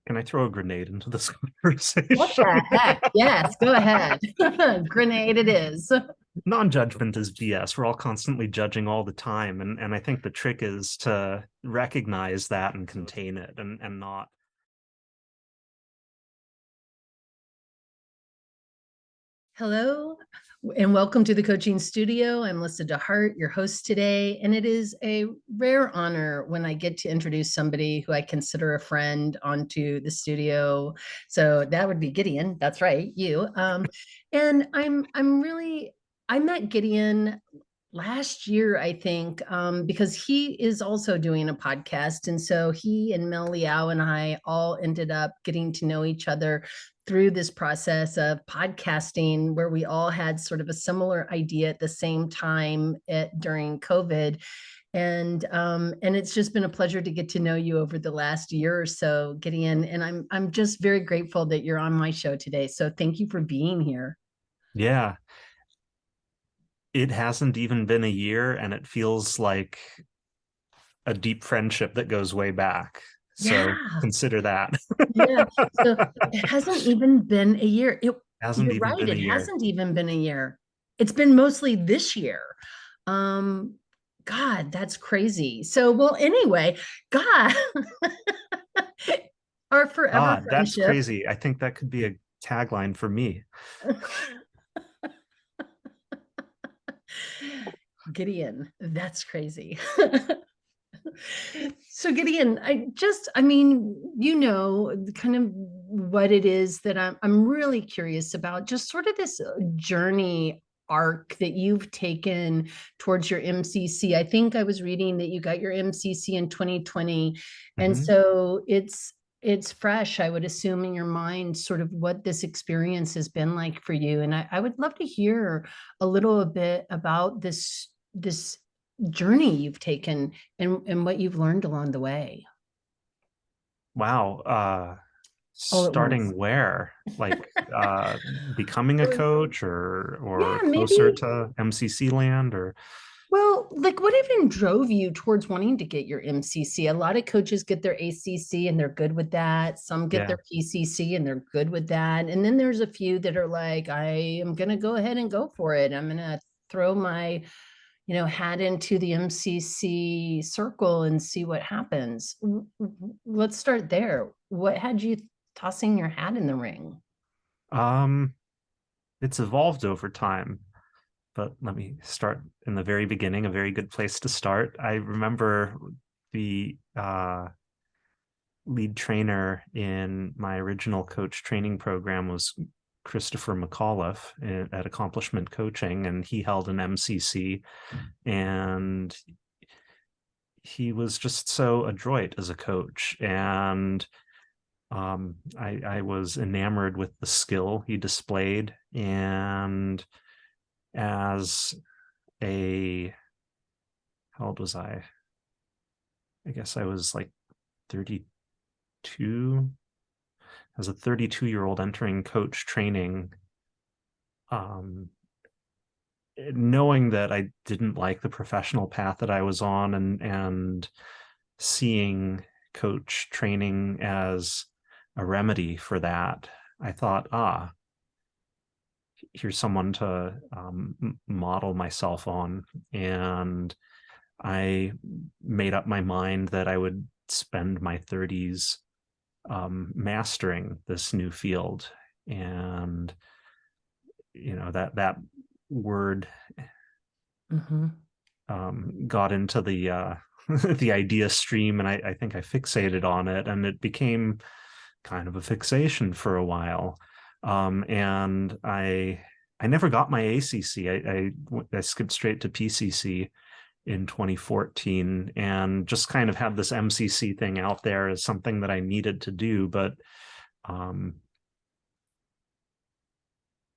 Can I throw a grenade into this What the conversation? heck? Yes, go ahead. Grenade it is. Non-judgment is BS. We're all constantly judging all the time. And I think the trick is to recognize that and contain it and not. Hello, and welcome to the coaching studio. I'm Lyssa deHart, your host today, and it is a rare honor when I get to introduce somebody who I consider a friend onto the studio. So that would be Gideon. That's right, you. And I'm really I met Gideon last year, I think, because he is also doing a podcast. And so he and Mel Liao and I all ended up getting to know each other through this process of podcasting, where we all had sort of a similar idea at the same time during COVID. And it's just been a pleasure to get to know you over the last year or so, Gideon. And I'm just very grateful that you're on my show today. So thank you for being here. Yeah, it hasn't even been a year, and it feels like a deep friendship that goes way back. So Yeah. consider that. Yeah. So it hasn't even been a year. Hasn't You're even right. been a It year. hasn't even been a year. It's been mostly this year. Um, God, that's crazy. So, well, anyway, God, our forever God, that's friendship. crazy. I think that could be a tagline for me. Gideon, that's crazy. So Gideon, I mean, kind of what it is that I'm really curious about, just sort of this journey arc that you've taken towards your MCC. I think I was reading that you got your MCC in 2020. And Mhm. so it's fresh, I would assume, in your mind, sort of what this experience has been like for you. And I would love to hear a little bit about this journey you've taken and what you've learned along the way Wow. all at once. Starting where? Like becoming a coach or Yeah, closer maybe. to MCC land or Well, like what even drove you towards wanting to get your MCC? A lot of coaches get their ACC and they're good with that. Some get yeah. their PCC and they're good with that. And then there's a few that are like, I am going to go ahead and go for it. I'm going to throw my hat into the MCC circle and see what happens. Let's start there. What had you tossing your hat in the ring? Um it's evolved over time, but let me start in the very beginning, a very good place to start. I remember the lead trainer in my original coach training program was Christopher McAuliffe at Accomplishment Coaching, and he held an MCC, and he was just so adroit as a coach. And I was enamored with the skill he displayed. And as a, how old was I? I guess I was like 32. As a 32-year-old entering coach training, um, knowing that I didn't like the professional path that I was on, and seeing coach training as a remedy for that, I thought, here's someone to model myself on. And I made up my mind that I would spend my 30s mastering this new field. And that word Mm-hmm. got into the the idea stream, and I think I fixated on it, and it became kind of a fixation for a while. And I never got my ACC. I skipped straight to PCC in 2014, and just kind of had this MCC thing out there as something that I needed to do. But um,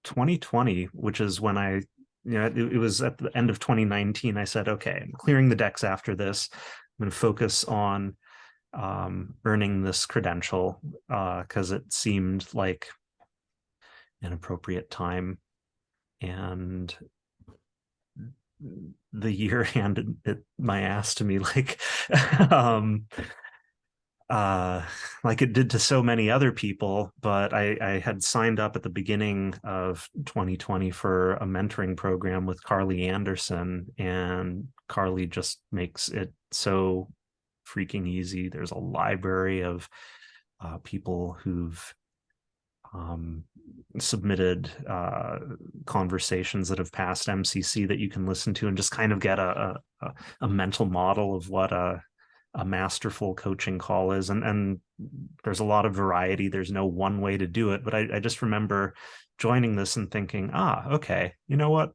2020, which is when it was at the end of 2019, I said, okay, I'm clearing the decks after this. I'm going to focus on earning this credential because it seemed like an appropriate time. And the year handed my ass to me like um like it did to so many other people. But I had signed up at the beginning of 2020 for a mentoring program with Carly Anderson, and Carly just makes it so freaking easy. There's a library of people who've um, submitted conversations that have passed MCC that you can listen to and just kind of get a mental model of what a masterful coaching call is. And there's a lot of variety. There's no one way to do it. But I just remember joining this and thinking, okay, you know what?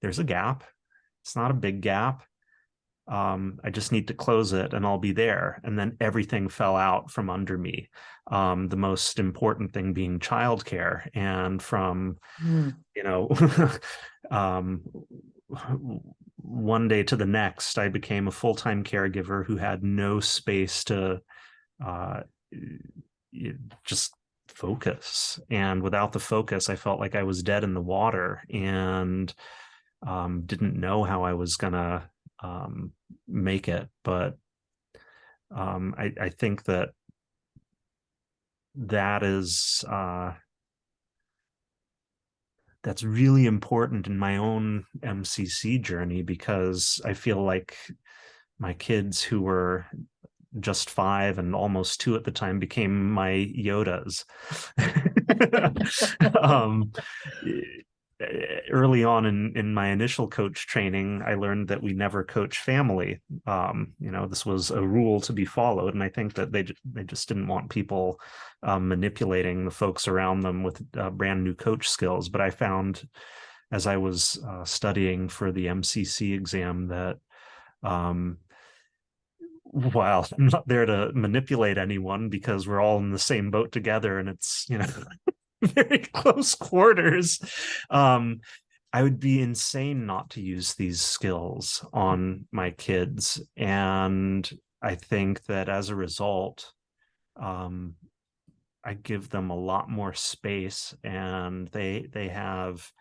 There's a gap. It's not a big gap. I just need to close it and I'll be there. And then everything fell out from under me. The most important thing being childcare. And from, Mm. you know, um, one day to the next, I became a full-time caregiver who had no space to uh, just focus. And without the focus, I felt like I was dead in the water and didn't know how I was gonna make it. But I think that that is that's really important in my own MCC journey, because I feel like my kids who were just 5 and almost 2 at the time became my Yodas. um, Early on in my initial coach training, I learned that we never coach family. This was a rule to be followed, and I think that they just didn't want people manipulating the folks around them with brand new coach skills. But I found, as I was studying for the MCC exam, that while I'm not there to manipulate anyone, because we're all in the same boat together and it's, very close quarters, I would be insane not to use these skills on my kids. And I think that as a result, I give them a lot more space, and they have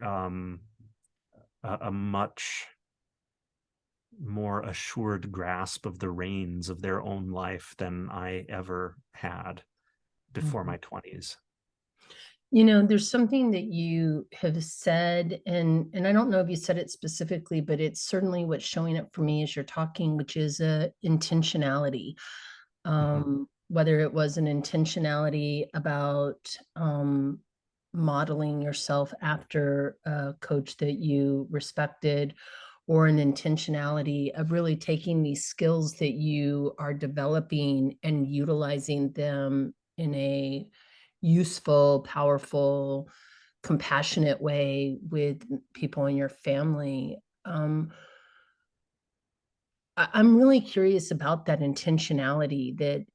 a much more assured grasp of the reins of their own life than I ever had before my 20s. There's something that you have said, and I don't know if you said it specifically, but it's certainly what's showing up for me as you're talking, which is a intentionality. Whether it was an intentionality about modeling yourself after a coach that you respected, or an intentionality of really taking these skills that you are developing and utilizing them in a useful, powerful, compassionate way with people in your family. I'm really curious about that intentionality that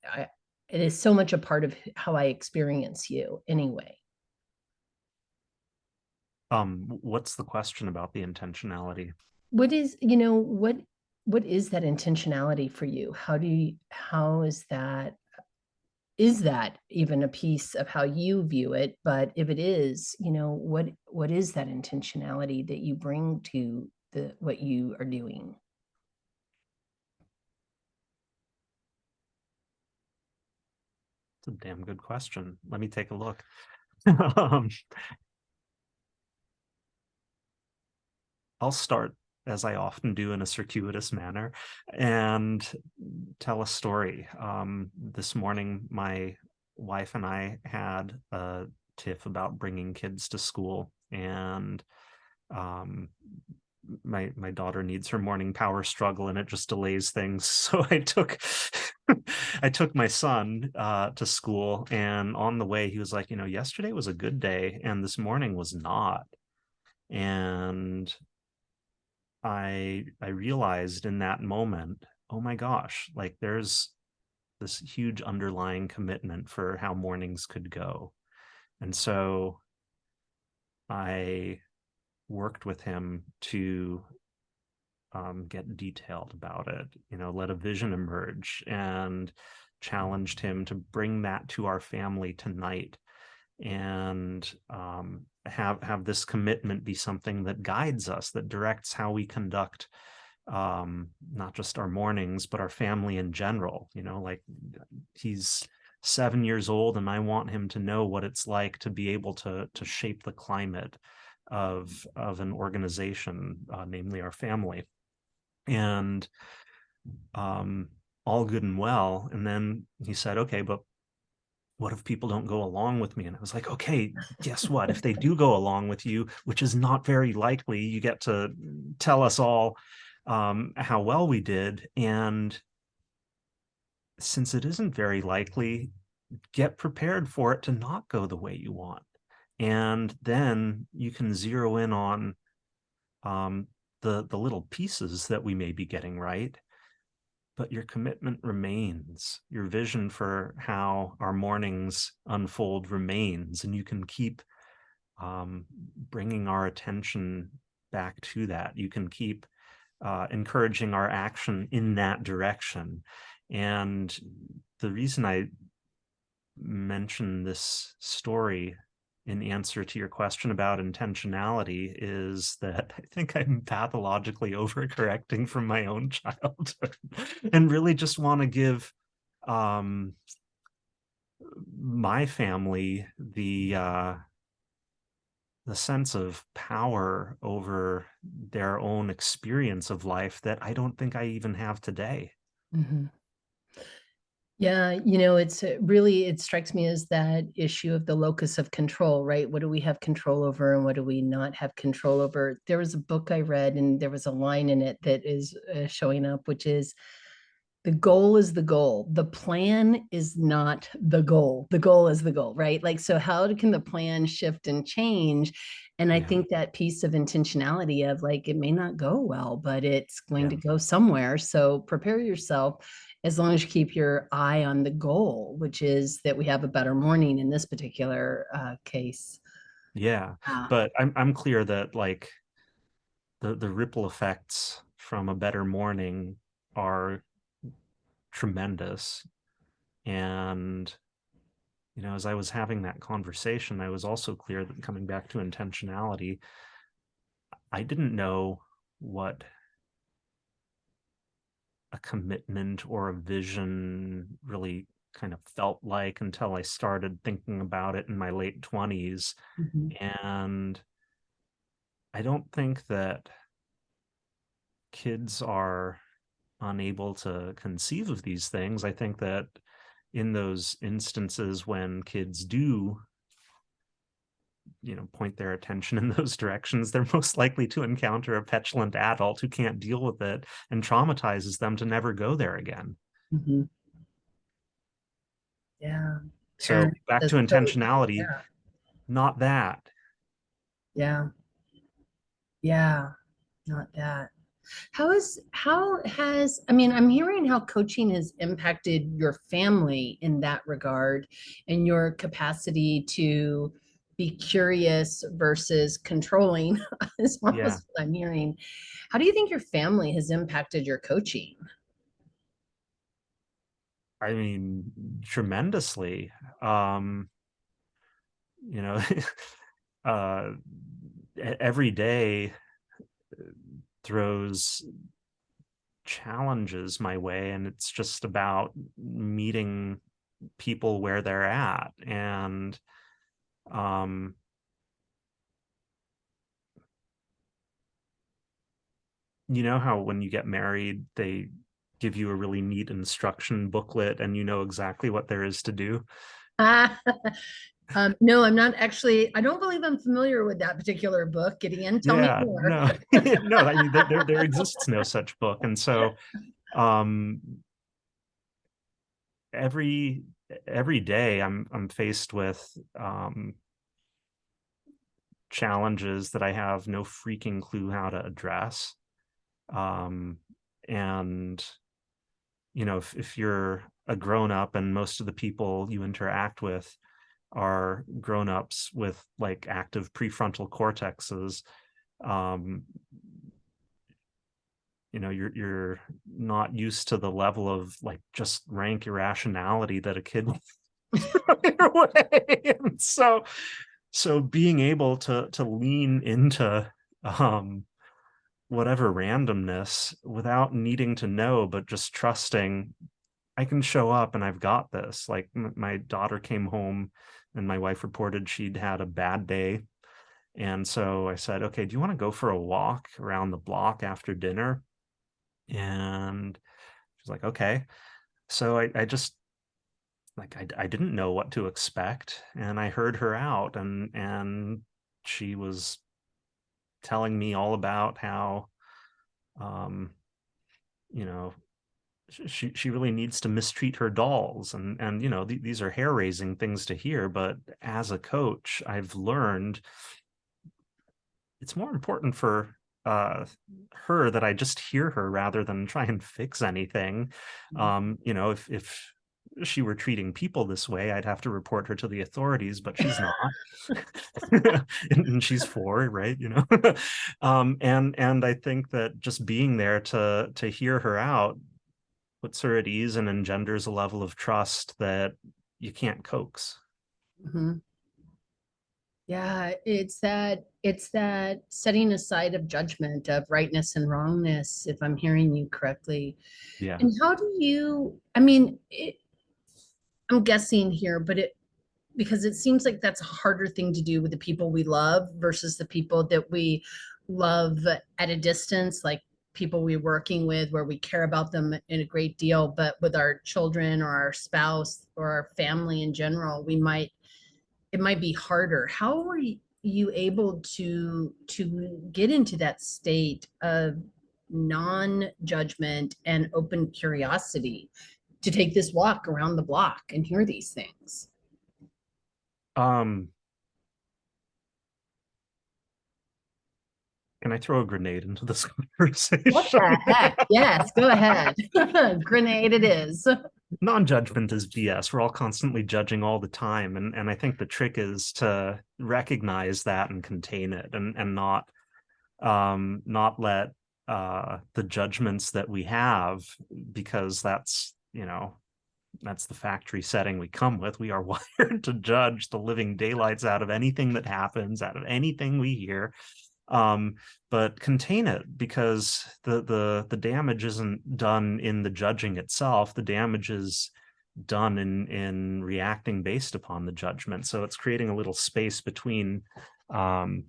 it is so much a part of how I experience you anyway. What's the question about the intentionality? What is, what is that intentionality for you? How is that even a piece of how you view it? But if it is, what is that intentionality that you bring to what you are doing? It's a damn good question. Let me take a look. I'll start, as I often do, in a circuitous manner and tell a story. This morning, my wife and I had a tiff about bringing kids to school, and my daughter needs her morning power struggle, and it just delays things. So I took my son to school, and on the way he was like, yesterday was a good day and this morning was not. And I realized in that moment, oh my gosh, like there's this huge underlying commitment for how mornings could go. And so I worked with him to get detailed about it, let a vision emerge, and challenged him to bring that to our family tonight, and have this commitment be something that guides us, that directs how we conduct not just our mornings, but our family in general. Like, he's 7 years old, and I want him to know what it's like to be able to shape the climate of an organization, namely our family. And all good and well. And then he said, okay, but what if people don't go along with me? And I was like, okay, guess what? If they do go along with you, which is not very likely, you get to tell us all how well we did. And since it isn't very likely, get prepared for it to not go the way you want. And then you can zero in on the little pieces that we may be getting right, but your commitment remains. Your vision for how our mornings unfold remains, and you can keep bringing our attention back to that. You can keep encouraging our action in that direction. And the reason I mention this story in answer to your question about intentionality is that I think I'm pathologically overcorrecting from my own childhood and really just want to give my family the sense of power over their own experience of life that I don't think I even have today. Mm-hmm. Yeah, it's really, it strikes me as that issue of the locus of control, right? What do we have control over and what do we not have control over? There was a book I read and there was a line in it that is showing up, which is, the goal is the goal. The plan is not the goal. The goal is the goal, right? Like, so how can the plan shift and change? And I think that piece of intentionality of like, it may not go well, but it's going to go somewhere. So prepare yourself, as long as you keep your eye on the goal, which is that we have a better morning in this particular case. Yeah. But I'm clear that like the ripple effects from a better morning are tremendous. And as I was having that conversation, I was also clear that, coming back to intentionality, I didn't know what a commitment or a vision really kind of felt like until I started thinking about it in my late 20s. Mm-hmm. And I don't think that kids are unable to conceive of these things. I think that in those instances when kids do point their attention in those directions, they're most likely to encounter a petulant adult who can't deal with it and traumatizes them to never go there again. Mm-hmm. Yeah. So back to intentionality, Yeah. not that. Yeah. Yeah. Not that. I mean, I'm hearing how coaching has impacted your family in that regard and your capacity to be curious versus controlling is Yeah, almost what I'm hearing. How do you think your family has impacted your coaching? I mean, tremendously. um you know uh every day throws challenges my way, and it's just about meeting people where they're at. And um you know how when you get married, they give you a really neat instruction booklet and you know exactly what there is to do? Ah, no, I'm not actually, I don't believe I'm familiar with that particular book. Gideon, tell me Yeah, more. no. No, I mean, there exists no such book. And so um every every day I'm faced with challenges that I have no freaking clue how to address. um and if you're a grown up and most of the people you interact with are grown-ups with like active prefrontal cortexes, um you're not used to the level of like just rank irrationality that a kid throw your way. And so being able to lean into um whatever randomness without needing to know, but just trusting I can show up and I've got this. Like my daughter came home and my wife reported she'd had a bad day. And so I said, okay, do you want to go for a walk around the block after dinner? And she's like, okay. So I just like I didn't know what to expect. And I heard her out and she was telling me all about how um, you know, she really needs to mistreat her dolls and these are hair-raising things to hear, but as a coach I've learned it's more important for uh her that I just hear her rather than try and fix anything. If she were treating people this way, I'd have to report her to the authorities, but she's not. And she's 4, right? And I think that just being there to hear her out puts her at ease and engenders a level of trust that you can't coax. Mhm. Yeah, it's that setting aside of judgment of rightness and wrongness, if I'm hearing you correctly. Yeah. And how do you, I mean, I'm guessing here, but because it seems like that's a harder thing to do with the people we love versus the people that we love at a distance, like people we're working with where we care about them in a great deal, but with our children or our spouse or our family in general, it might be harder. How are you able to get into that state of non-judgment and open curiosity to take this walk around the block and hear these things? Um, can I throw a grenade into this What the conversation? heck? Yes, go ahead. Grenade it is. Non-judgment is BS. We're all constantly judging all the time. And I think the trick is to recognize that and contain it and not let the judgments that we have, because that's the factory setting we come with. We are wired to judge the living daylights out of anything that happens, out of anything we hear. Um, but contain it, because the damage isn't done in the judging itself. The damage is done in reacting based upon the judgment. So it's creating a little space between um,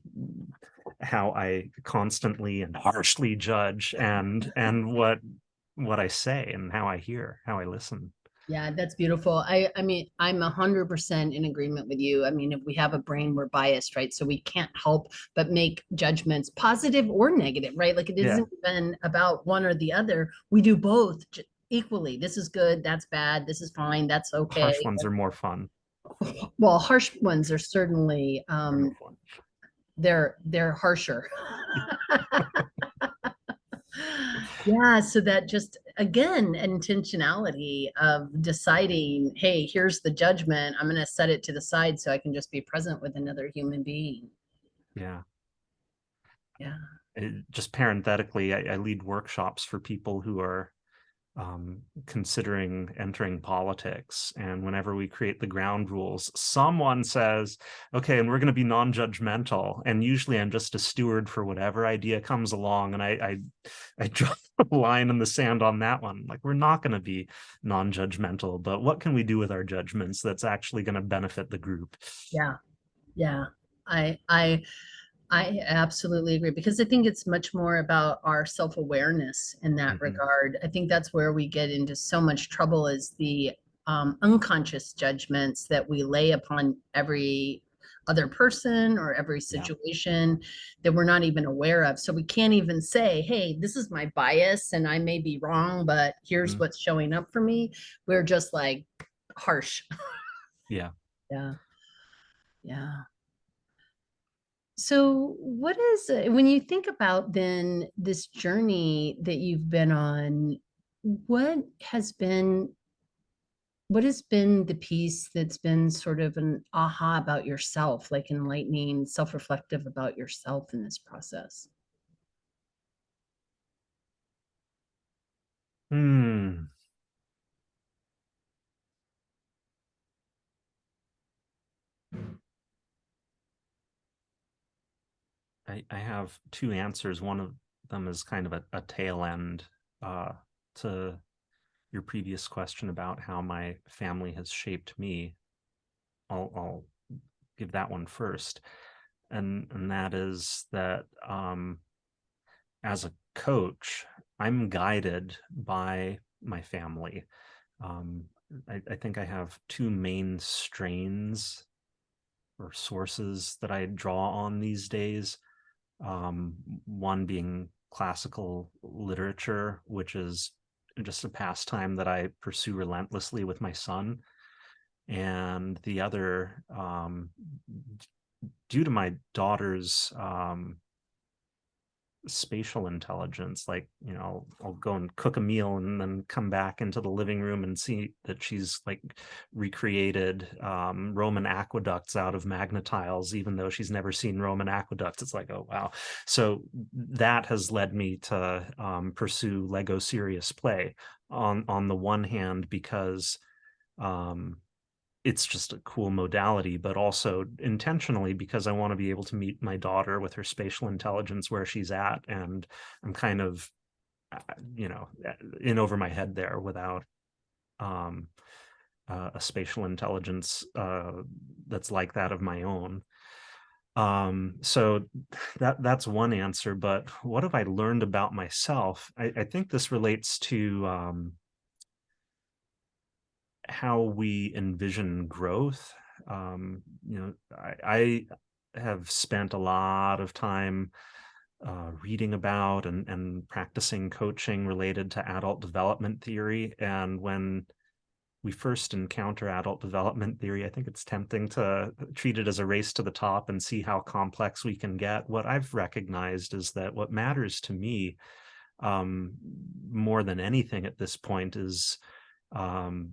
how I constantly and harshly judge and what I say and how I hear, how I listen. Yeah, that's beautiful. I mean, I'm 100% in agreement with you. I mean, if we have a brain, we're biased, right? So we can't help but make judgments, positive or negative, right? Like it Yeah, isn't even about one or the other. We do both equally. This is good, that's bad, this is fine, that's okay. harsh ones are more fun. Well, harsh ones are certainly They're more fun. they're harsher. Yeah, so that just again, intentionality of deciding, hey, here's the judgment. I'm going to set it to the side so I can just be present with another human being. Yeah. Yeah. Just parenthetically, I lead workshops for people who are considering entering politics. And whenever we create the ground rules, someone says, okay, and we're going to be non-judgmental. And usually I'm just a steward for whatever idea comes along. And I draw a line in the sand on that one. Like, we're not going to be non-judgmental, but what can we do with our judgments that's actually going to benefit the group? Yeah. Yeah. I I I absolutely agree because I think it's much more about our self-awareness in that Mhm. regard. I think that's where we get into so much trouble is the unconscious judgments that we lay upon every other person or every Yeah. situation that we're not even aware of. So we can't even say, hey, this is my bias and I may be wrong, but here's Mhm. what's showing up for me. We're just like harsh. Yeah. Yeah. Yeah. So, what is when you think about then this journey that you've been on, what has been what has been the piece that's been sort of an aha about yourself, like enlightening, self-reflective about yourself in this process? Hmm. I have two answers. One of them as kind of a tail end to your previous question about how my family has shaped me. I'll give that one first, and that is that as a coach, I'm guided by my family. Um, I think I have two main strains or sources that I draw on these days. One being classical literature, which is just a pastime that I pursue relentlessly with my son. And the other, due to my daughter's spatial intelligence, like, I'll go and cook a meal and then come back into the living room and see that she's like recreated Roman aqueducts out of magnetiles, even though she's never seen Roman aqueducts. It's like, oh wow. So that has led me to pursue Lego serious play on the one hand, because it's just a cool modality, but also intentionally because I want to be able to meet my daughter with her spatial intelligence where she's at. And I'm kind of, in over my head there without a spatial intelligence that's like that of my own. So that's one answer. But what have I learned about myself? I think this relates to how we envision growth. I have spent a lot of time reading about and practicing coaching related to adult development theory. And when we first encounter adult development theory, I think it's tempting to treat it as a race to the top and see how complex we can get. What I've recognized is that what matters to me more than anything at this point is um,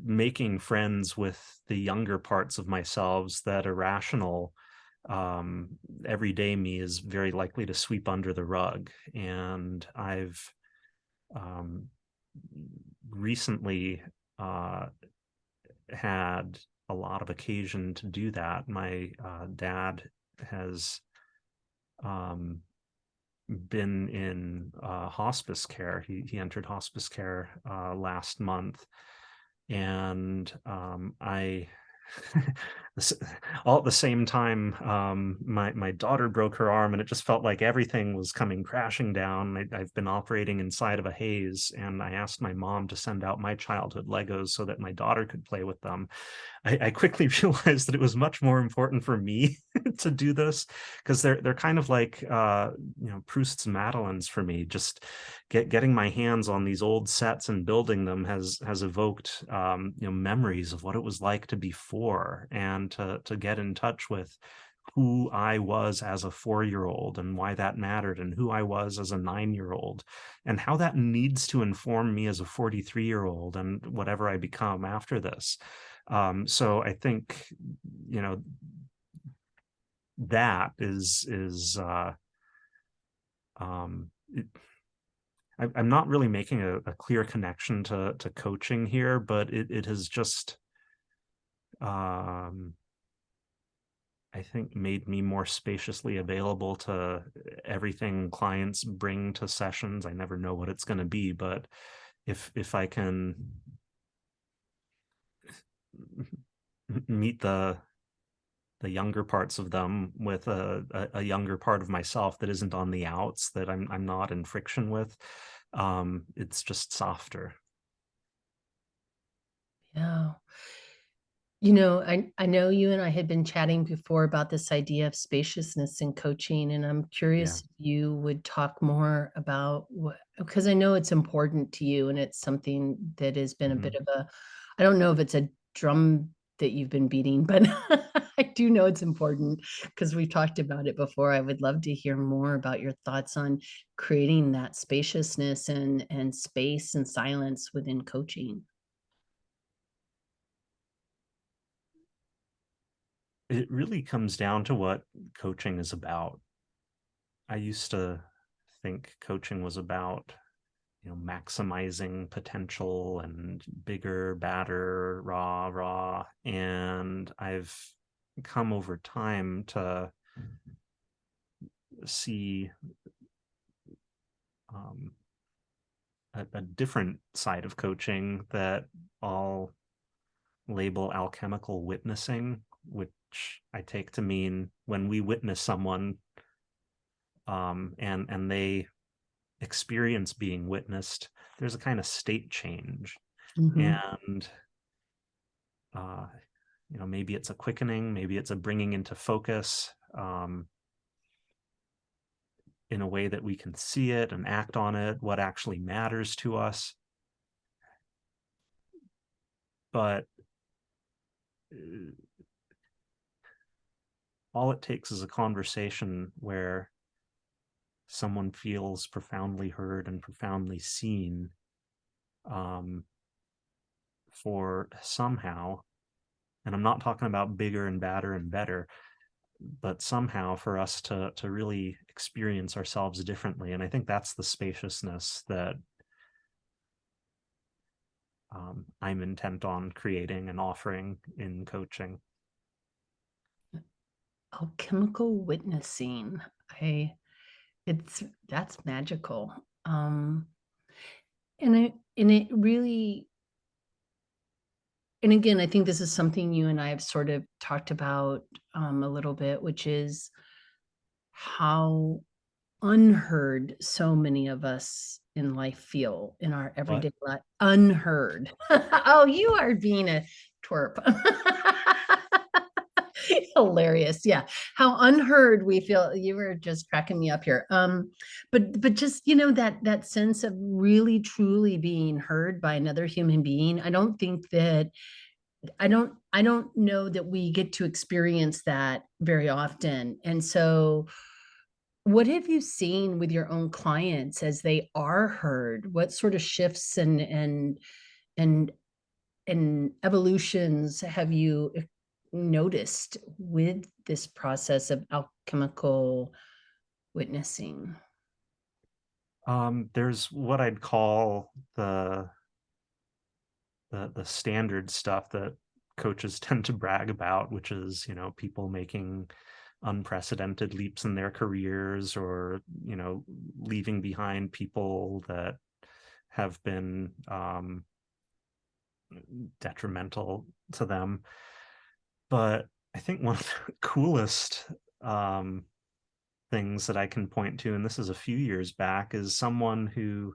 making friends with the younger parts of myself that irrational everyday me is very likely to sweep under the rug. And I've um, recently had a lot of occasion to do that. My dad has been in hospice care. He entered hospice care last month, and I all at the same time, my daughter broke her arm, and it just felt like everything was coming crashing down. I've been operating inside of a haze, and I asked my mom to send out my childhood Legos so that my daughter could play with them. I quickly realized that it was much more important for me to do this, because they're kind of like Proust's Madeleines for me. Just getting my hands on these old sets and building them has evoked memories of what it was like to be four, and to get in touch with who I was as a 4-year-old and why that mattered, and who I was as a 9-year-old, and how that needs to inform me as a 43-year-old and whatever I become after this. So I think, that is I'm not really making a clear connection to coaching here, but it has just I think made me more spaciously available to everything clients bring to sessions. I never know what it's going to be, but if I can meet the younger parts of them with a younger part of myself that isn't on the outs, that I'm not in friction with, it's just softer. Yeah. I know you and I had been chatting before about this idea of spaciousness in coaching, and I'm Yeah. curious if you would talk more about what, because I know it's important to you and it's something that has been a Mm-hmm. bit of a, I don't know if it's a drum that you've been beating, but I do know it's important because we've talked about it before. I would love to hear more about your thoughts on creating that spaciousness and space and silence within coaching. It really comes down to what coaching is about. I used to think coaching was about, maximizing potential and bigger, badder, raw, raw. And I've come over time to see a different side of coaching that I'll label alchemical witnessing, which I take to mean when we witness someone and they experience being witnessed, there's a kind of state change. Mm-hmm. And maybe it's a quickening, maybe it's a bringing into focus in a way that we can see it and act on it, what actually matters to us. But all it takes is a conversation where someone feels profoundly heard and profoundly seen for somehow, and I'm not talking about bigger and badder and better, but somehow for us to really experience ourselves differently. And I think that's the spaciousness that I'm intent on creating and offering in coaching. Alchemical witnessing. That's magical. And it really, and again, I think this is something you and I have sort of talked about a little bit, which is how unheard so many of us in life feel in our everyday life. Unheard. Oh, you are being a twerp. Hilarious. Yeah. How unheard we feel. You were just cracking me up here. But just, that sense of really truly being heard by another human being. I don't know that we get to experience that very often. And so what have you seen with your own clients as they are heard? What sort of shifts and evolutions have you noticed with this process of alchemical witnessing? There's what I'd call the standard stuff that coaches tend to brag about, which is, people making unprecedented leaps in their careers, or, leaving behind people that have been detrimental to them. But I think one of the coolest things that I can point to, and this is a few years back, is someone who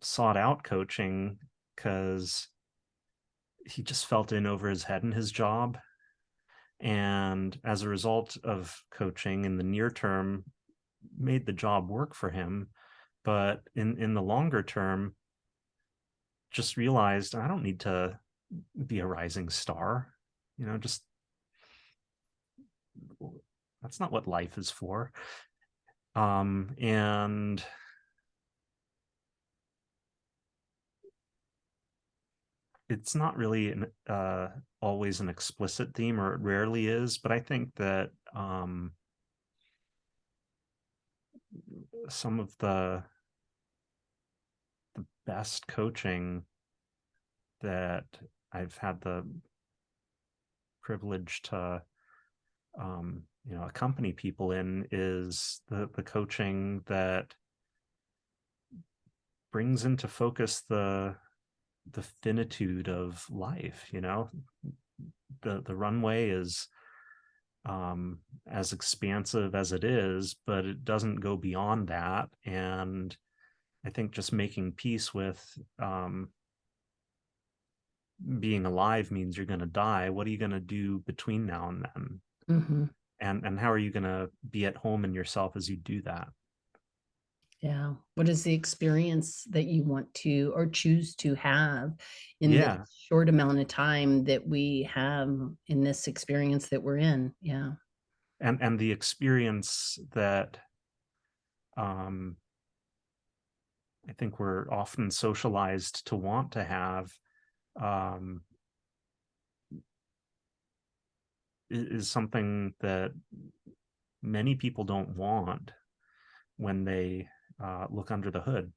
sought out coaching because he just felt in over his head in his job. And as a result of coaching in the near term, made the job work for him. But in the longer term, just realized I don't need to be a rising star. Just that's not what life is for. And it's not really always an explicit theme, or it rarely is, but I think that some of the best coaching that I've had the privilege to accompany people in is the coaching that brings into focus the finitude of life. The runway is as expansive as it is, but it doesn't go beyond that. And I think just making peace with being alive means you're going to die. What are you going to do between now and then? Mm-hmm. And how are you going to be at home in yourself as you do that? Yeah. What is the experience that you want to or choose to have in this Yeah. short amount of time that we have in this experience that we're in? Yeah. And the experience that I think we're often socialized to want to have um, is something that many people don't want when they look under the hood.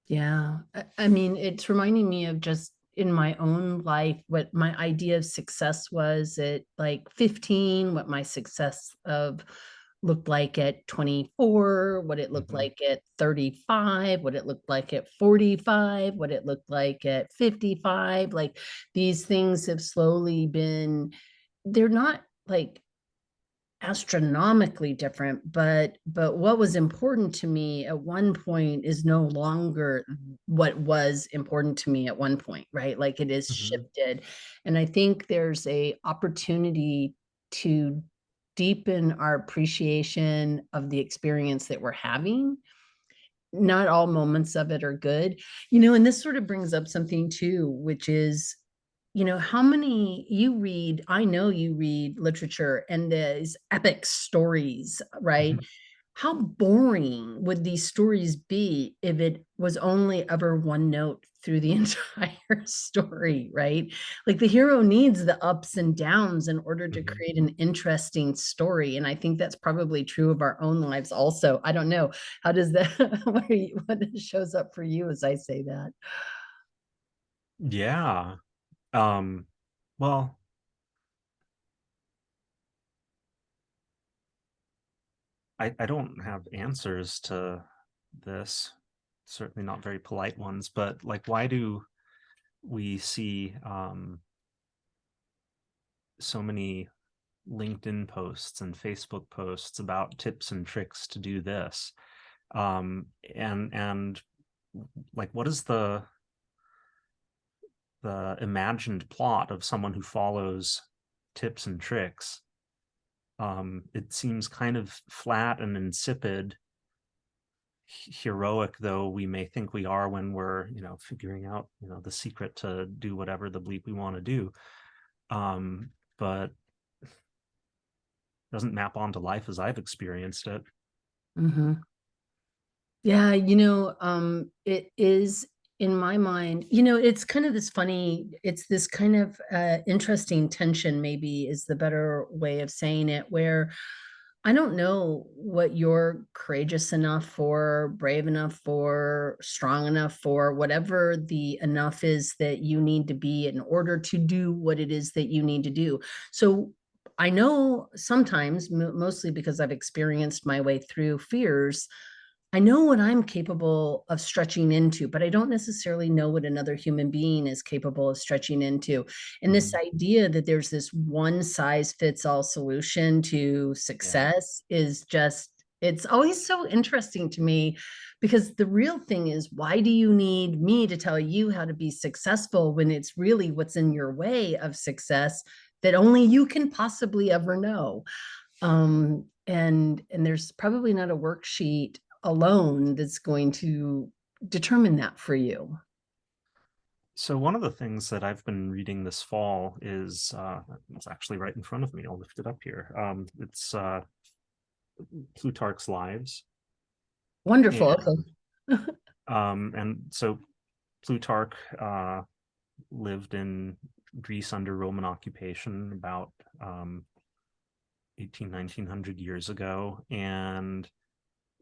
Yeah. I mean, it's reminding me of just in my own life what my idea of success was at like 15, what my success of looked like at 24, what it looked like at 35, what it looked like at 45, what it looked like at 55. Like these things have slowly been, they're not like astronomically different, but what was important to me at one point is no longer what was important to me at one point, right? Like it is Mm-hmm. shifted. And I think there's a opportunity to deepen our appreciation of the experience that we're having. Not all moments of it are good, and this sort of brings up something too, which is, how many you read, I know you read literature and there's epic stories, right? How boring would these stories be if it was only ever one note through the entire story, right? Like the hero needs the ups and downs in order to Mm-hmm. create an interesting story. And I think that's probably true of our own lives also. I don't know. How does that, what shows up for you as I say that? Yeah. Um, well, I don't have answers to this, certainly not very polite ones, but like, why do we see so many LinkedIn posts and Facebook posts about tips and tricks to do this? And like, what is the imagined plot of someone who follows tips and tricks? It seems kind of flat and insipid, heroic though we may think we are when we're, figuring out, the secret to do whatever the bleep we want to do. But doesn't map onto life as I've experienced it. Mm-hmm. Yeah, it is in my mind, it's kind of this funny, it's this kind of interesting tension, maybe is the better way of saying it, where I don't know what you're courageous enough for, brave enough for, strong enough for, whatever the enough is that you need to be in order to do what it is that you need to do. So I know sometimes, mostly because I've experienced my way through fears, I know what I'm capable of stretching into, but I don't necessarily know what another human being is capable of stretching into. And this Mhm. idea that there's this one size fits all solution to Yeah. success is just, it's always so interesting to me, because the real thing is, why do you need me to tell you how to be successful when it's really what's in your way of success that only you can possibly ever know? And there's probably not a worksheet alone that's going to determine that for you. So one of the things that I've been reading this fall is it's actually right in front of me. I'll lift it up here. It's Plutarch's Lives, Wonderful. and Okay. so Plutarch lived in Greece under Roman occupation about 1900 years ago, and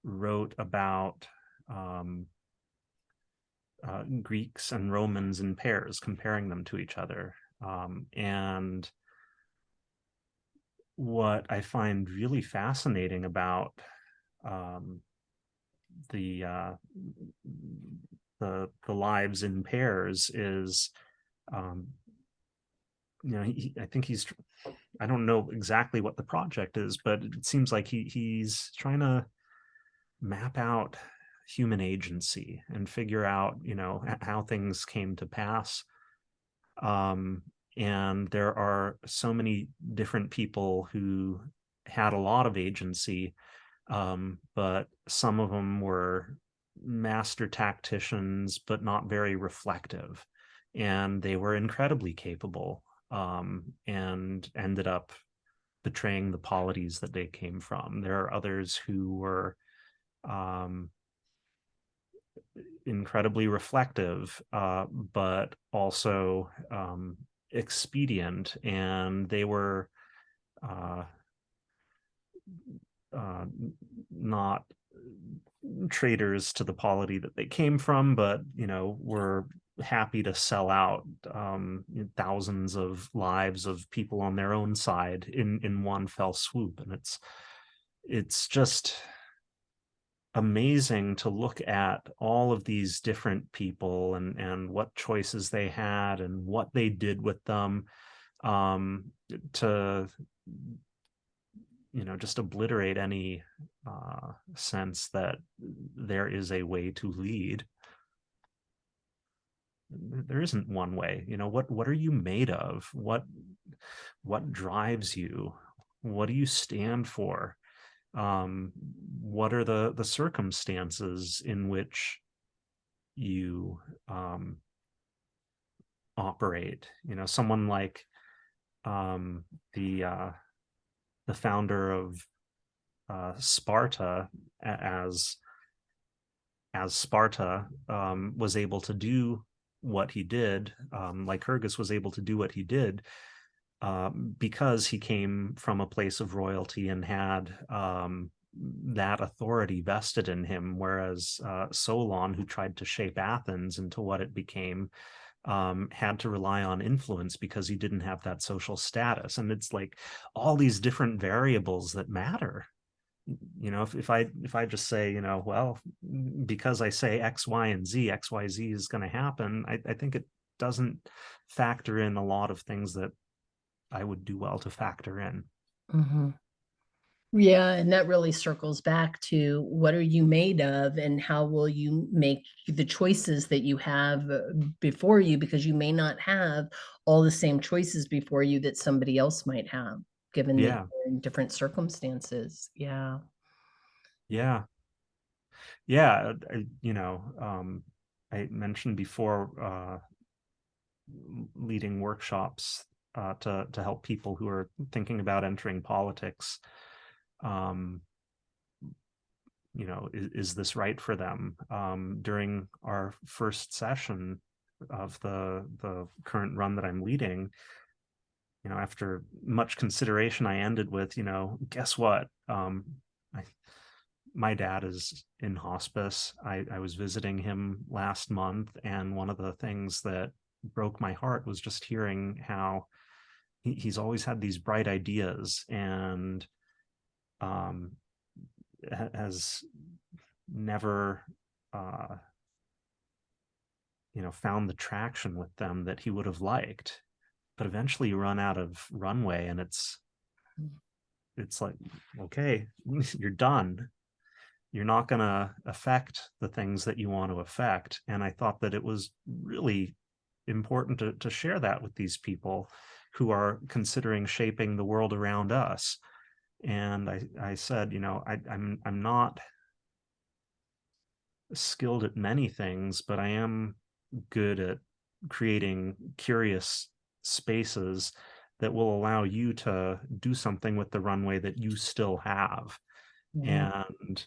wrote about um, Greeks and Romans in pairs, comparing them to each other. And what I find really fascinating about um, the the lives in pairs is, um, I think he's, I don't know exactly what the project is, but it seems like he's trying to map out human agency and figure out, how things came to pass. Um, and there are so many different people who had a lot of agency, but some of them were master tacticians, but not very reflective. And they were incredibly capable, and ended up betraying the polities that they came from. There are others who were um, incredibly reflective, but also expedient, and they were uh, uh, not traitors to the polity that they came from, but were happy to sell out thousands of lives of people on their own side in one fell swoop. And it's just amazing to look at all of these different people and what choices they had and what they did with them, to just obliterate any sense that there is a way to lead. There isn't one way. What are you made of? What drives you? What do you stand for? What are the circumstances in which you operate? Someone like um, the founder of Sparta, as Sparta, was able to do what he did, Lycurgus was able to do what he did, because he came from a place of royalty and had that authority vested in him, whereas Solon, who tried to shape Athens into what it became, had to rely on influence because he didn't have that social status. And it's like all these different variables that matter. If I just say, well, because I say X, Y, and Z, X, Y, Z is going to happen, I think it doesn't factor in a lot of things that I would do well to factor in. Mm-hmm. Yeah, and that really circles back to what are you made of and how will you make the choices that you have before you, because you may not have all the same choices before you that somebody else might have, given that Yeah, you're in different circumstances. Yeah. yeah, yeah. I mentioned before, leading workshops to help people who are thinking about entering politics. Um, is this right for them? During our first session of the current run that I'm leading, after much consideration, I ended with, guess what? My dad is in hospice. I was visiting him last month, and one of the things that broke my heart was just hearing how he's always had these bright ideas and um, has never found the traction with them that he would have liked. But eventually you run out of runway, and it's like, okay, you're done. You're not going to affect the things that you want to affect. And I thought that it was really important to share that with these people who are considering shaping the world around us. And I said, I'm not skilled at many things, but I am good at creating curious spaces that will allow you to do something with the runway that you still have. Mhm. And,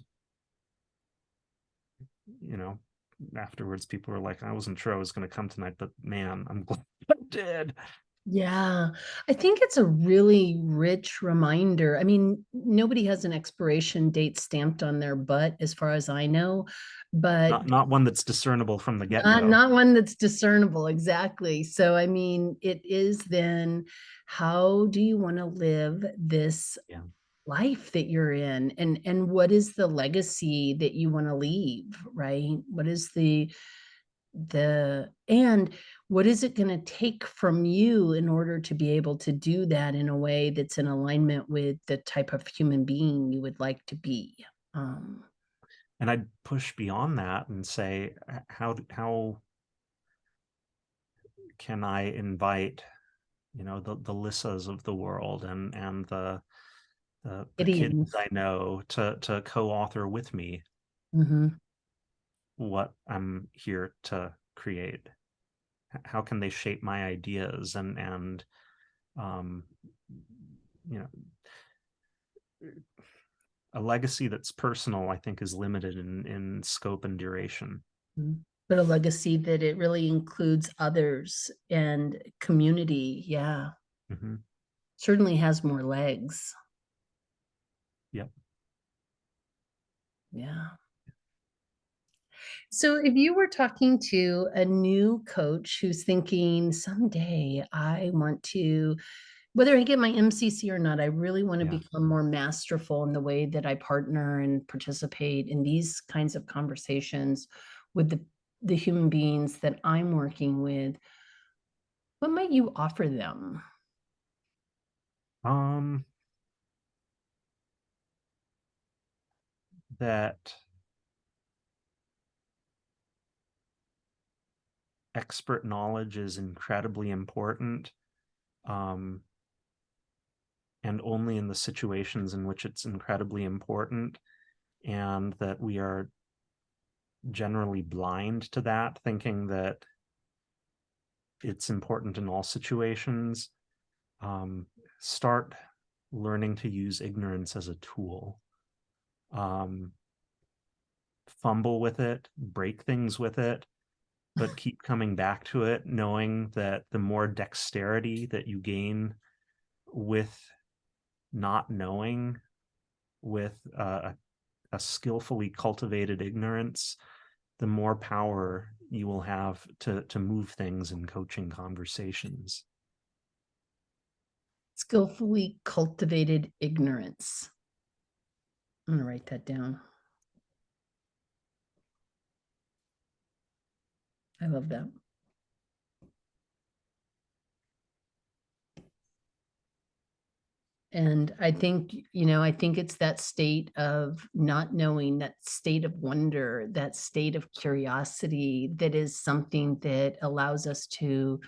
you know, afterwards, people were like, I wasn't sure I was going to come tonight, but man, I'm glad I did. Yeah, I think it's a really rich reminder. I mean, nobody has an expiration date stamped on their butt, as far as I know, but Not one that's discernible from the not get-go. not one that's discernible. Exactly. So, I mean, it is then, how do you want to live this Yeah. life that you're in, and what is the legacy that you want to leave, right? What is the and what is it going to take from you in order to be able to do that in a way that's in alignment with the type of human being you would like to be? um And I'd push beyond that and say, how can I invite, the Lyssas of the world and the Gideon. kids I know to co-author with me Hmm. what I'm here to create. How can they shape my ideas and um, you know a legacy that's personal, I think, is limited in scope and duration. But a legacy that it really includes others and community, yeah, Mm-hmm. certainly has more legs. Yep. Yeah. So if you were talking to a new coach who's thinking, someday I want to whether I get my MCC or not, I really want to Yeah. become more masterful in the way that I partner and participate in these kinds of conversations with the human beings that I'm working with. What might you offer them? Um, that expert knowledge is incredibly important, um, and only in the situations in which it's incredibly important, and that we are generally blind to that, thinking that it's important in all situations. Start learning to use ignorance as a tool. Um, Fumble with it, break things with it, but keep coming back to it, knowing that the more dexterity that you gain with not knowing, with a skillfully cultivated ignorance, the more power you will have to move things in coaching conversations. Skillfully cultivated ignorance. I'm going to write that down. I love that. And I think, I think it's that state of not knowing, that state of wonder, that state of curiosity that is something that allows us to,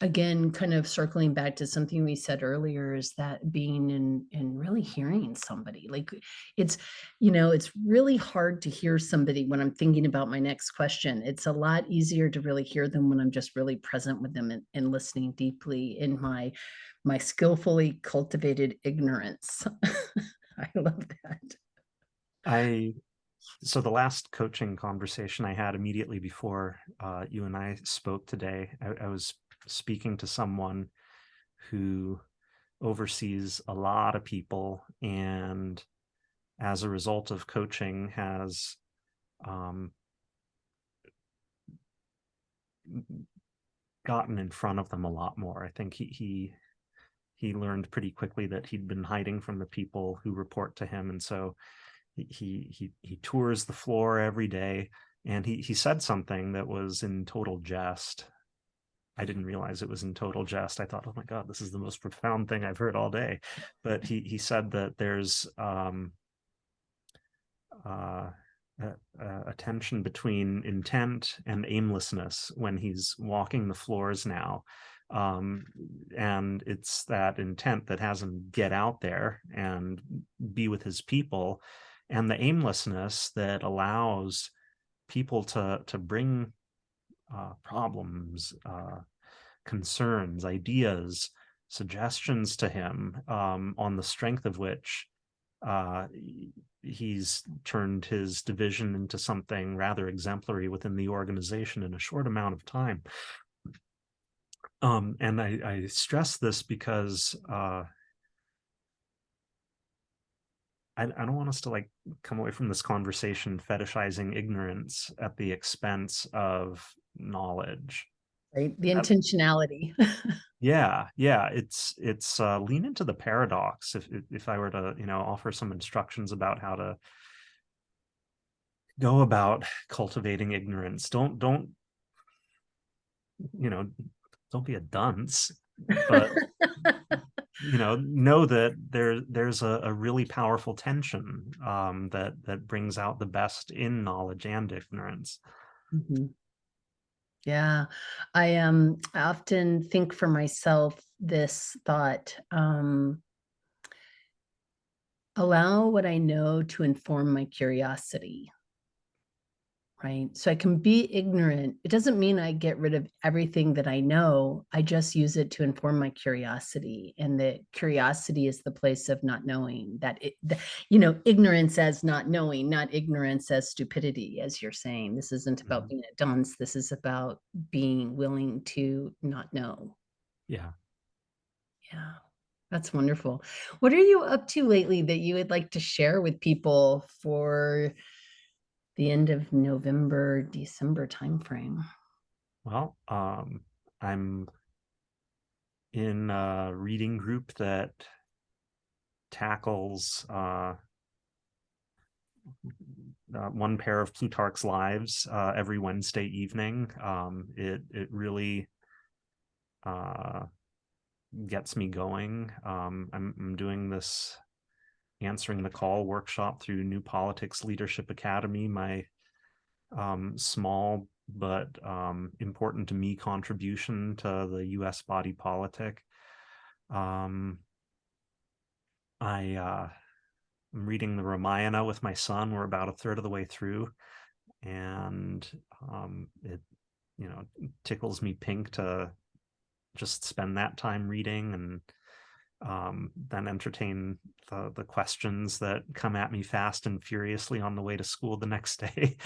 again, kind of circling back to something we said earlier, is that being and really hearing somebody. Like it's, it's really hard to hear somebody when I'm thinking about my next question. It's a lot easier to really hear them when I'm just really present with them and listening deeply in my skillfully cultivated ignorance. I love that. I So the last coaching conversation I had immediately before you and I spoke today, I was speaking to someone who oversees a lot of people, and as a result of coaching has um, gotten in front of them a lot more. I think he learned pretty quickly that he'd been hiding from the people who report to him, and so he tours the floor every day. And he said something that was in total jest. I didn't realize it was in total jest. I thought, oh my God, this is the most profound thing I've heard all day. But he said that there's uh, a tension between intent and aimlessness when he's walking the floors now. And it's that intent that has him get out there and be with his people, and the aimlessness that allows people to bring problems, concerns, ideas, suggestions to him, on the strength of which uh, he's turned his division into something rather exemplary within the organization in a short amount of time. And I stress this because I don't want us to like come away from this conversation fetishizing ignorance at the expense of knowledge. Right? The intentionality. Yeah, yeah, it's lean into the paradox. If I were to, offer some instructions about how to go about cultivating ignorance, don't, you know, don't be a dunce, but know that there's a really powerful tension, that brings out the best in knowledge and ignorance. Mhm. Yeah, I often think for myself this thought, allow what I know to inform my curiosity, right? So I can be ignorant. It doesn't mean I get rid of everything that I know. I just use it to inform my curiosity. And that curiosity is the place of not knowing, ignorance as not knowing, not ignorance as stupidity, as you're saying. This isn't about Mhm. being a dunce. This is about being willing to not know. Yeah. Yeah. That's wonderful. What are you up to lately that you would like to share with people for the end of November, December timeframe? Well, I'm in a reading group that tackles one pair of Plutarch's Lives every Wednesday evening. It really gets me going. I'm doing this Answering the Call workshop through New Politics Leadership Academy, my small but important to me contribution to the US body politic. I'm reading the Ramayana with my son. We're about a third of the way through, and it tickles me pink to just spend that time reading and then entertain the questions that come at me fast and furiously on the way to school the next day.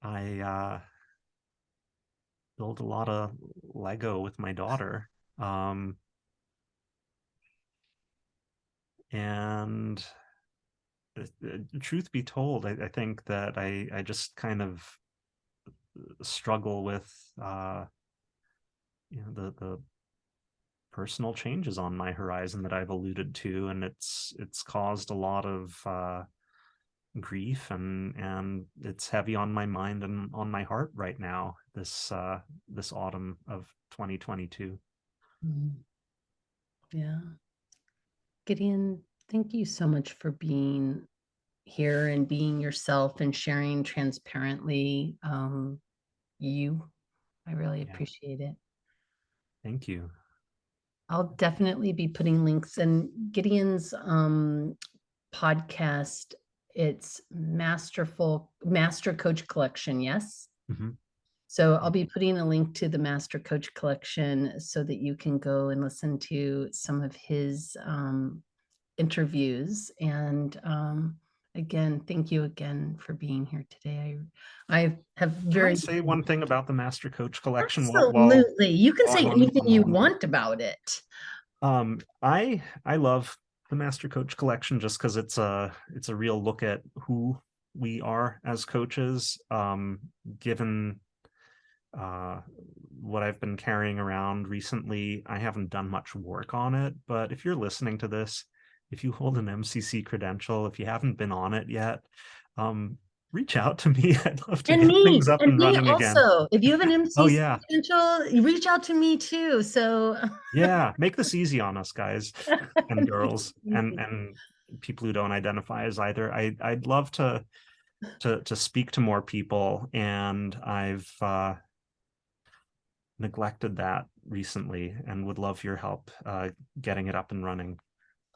I build a lot of Lego with my daughter. And truth be told, I think that I just kind of struggle with the personal changes on my horizon that I've alluded to, and it's caused a lot of grief, and it's heavy on my mind and on my heart right now, this autumn of 2022. Yeah. Gideon, thank you so much for being here and being yourself and sharing transparently. I really appreciate it. Thank you. I'll definitely be putting links in Gideon's podcast. It's Master Coach Collection. Yes. Mm-hmm. So I'll be putting a link to the Master Coach Collection so that you can go and listen to some of his interviews. And again, thank you again for being here today. I have very— Can I say one thing about the Master Coach Collection? Absolutely. You can say anything you on want about it. I love the Master Coach Collection just because it's a real look at who we are as coaches, given what I've been carrying around recently. I haven't done much work on it, but if you're listening to this, if you hold an MCC credential, if you haven't been on it yet, reach out to me. I'd love to get things up and running again. Also, if you have an MCC yeah, credential, reach out to me too. So yeah, make this easy on us, guys and girls, and people who don't identify as either. I'd love to speak to more people, and I've neglected that recently and would love your help getting it up and running.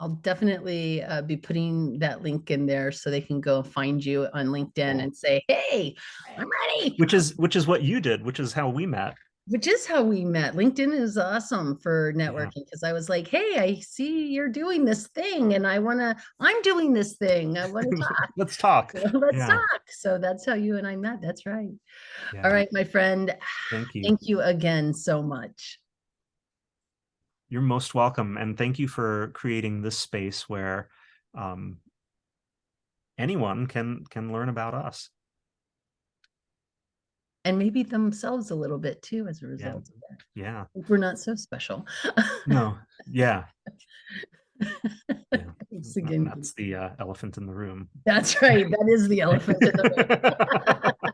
I'll definitely be putting that link in there so they can go find you on LinkedIn and say, hey, I'm ready. Which is what you did, which is how we met. Which is how we met. LinkedIn is awesome for networking because I was like, hey, I see you're doing this thing and I'm doing this thing. I want to talk. Let's talk. Let's talk. So that's how you and I met. That's right. Yeah. All right, my friend. Thank you. Thank you again so much. You're most welcome. And thank you for creating this space where anyone can learn about us. And maybe themselves a little bit too as a result of that. Yeah. We're not so special. No. Yeah. Thanks again. That's the elephant in the room. That's right. That is the elephant in the room.